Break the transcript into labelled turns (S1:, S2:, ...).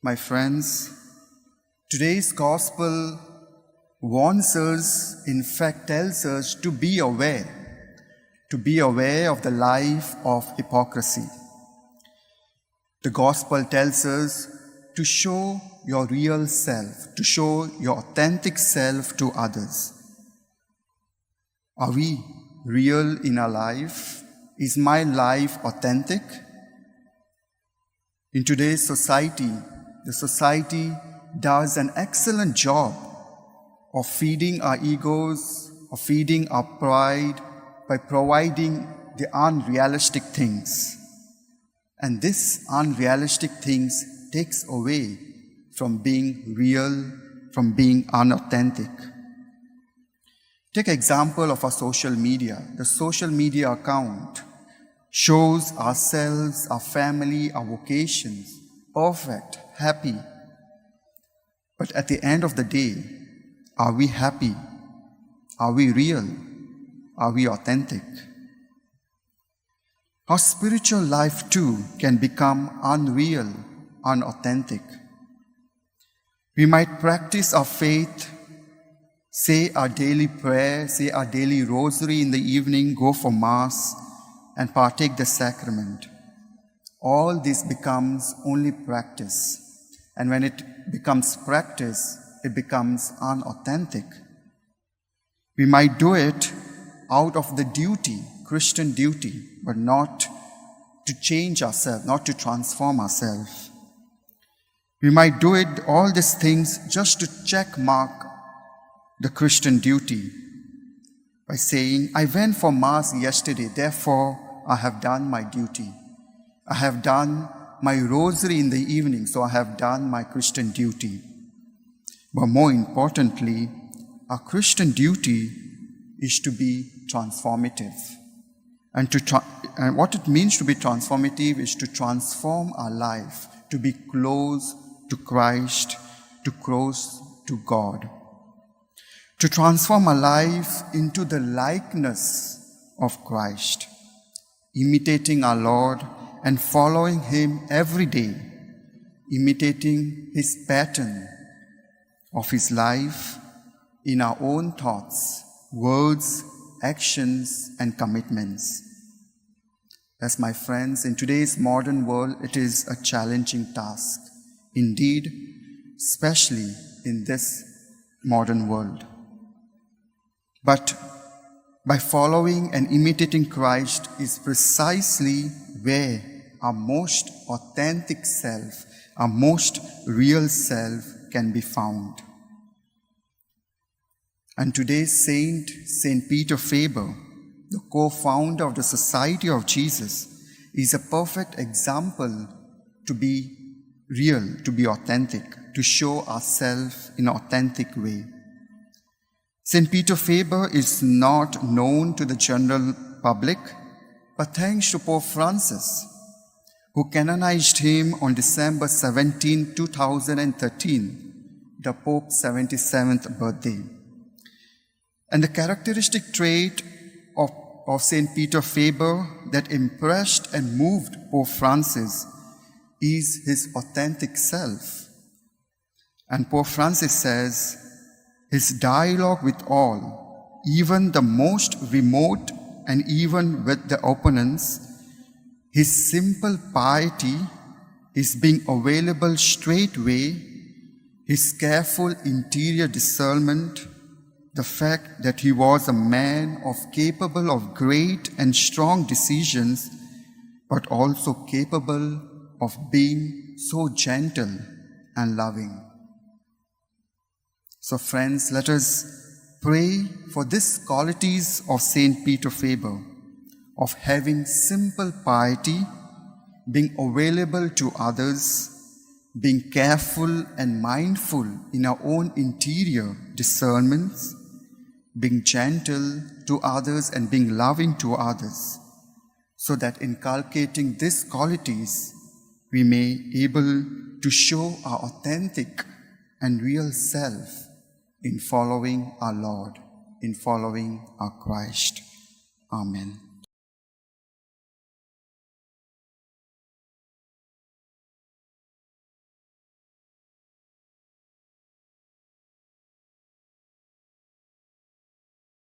S1: My friends, today's gospel warns us, in fact tells us to be aware of the life of hypocrisy. The gospel tells us to show your real self, to show your authentic self to others. Are we real in our life? Is my life authentic? In today's society, the society does an excellent job of feeding our egos, of feeding our pride by providing the unrealistic things. And this unrealistic things takes away from being real, from being unauthentic. Take example of our social media. The social media account shows ourselves, our family, our vocations, perfect, happy. But at the end of the day, are we happy? Are we real? Are we authentic? Our spiritual life too can become unreal, unauthentic. We might practice our faith, say our daily prayer, say our daily rosary in the evening, go for Mass, and partake the sacrament. All this becomes only practice. And when it becomes practice, it becomes unauthentic. We might do it out of the duty, Christian duty, but not to change ourselves, not to transform ourselves. We might do it, all these things, just to check mark the Christian duty by saying, I went for Mass yesterday, therefore I have done my duty. I have done my rosary in the evening, so I have done my Christian duty. But more importantly, our Christian duty is to be transformative. And what it means to be transformative is to transform our life, to be close to Christ, to close to God. To transform our life into the likeness of Christ, imitating our Lord and following Him every day, imitating His pattern of His life in our own thoughts, words, actions, and commitments. As my friends, in today's modern world, it is a challenging task. Indeed, especially in this modern world. But by following and imitating Christ is precisely where our most authentic self, our most real self can be found. And today's Saint Peter Faber, the co-founder of the Society of Jesus, is a perfect example to be real, to be authentic, to show ourselves in an authentic way. St. Peter Faber is not known to the general public, but thanks to Pope Francis, who canonized him on December 17, 2013, the Pope's 77th birthday. And the characteristic trait of St. Peter Faber that impressed and moved Pope Francis is his authentic self. And Pope Francis says, his dialogue with all, even the most remote and even with the opponents, his simple piety, his being available straightway, his careful interior discernment, the fact that he was a man capable of great and strong decisions, but also capable of being so gentle and loving. So friends, let us pray for these qualities of St. Peter Faber, of having simple piety, being available to others, being careful and mindful in our own interior discernments, being gentle to others and being loving to others, so that inculcating these qualities, we may be able to show our authentic and real self in following our Lord, in following our Christ. Amen.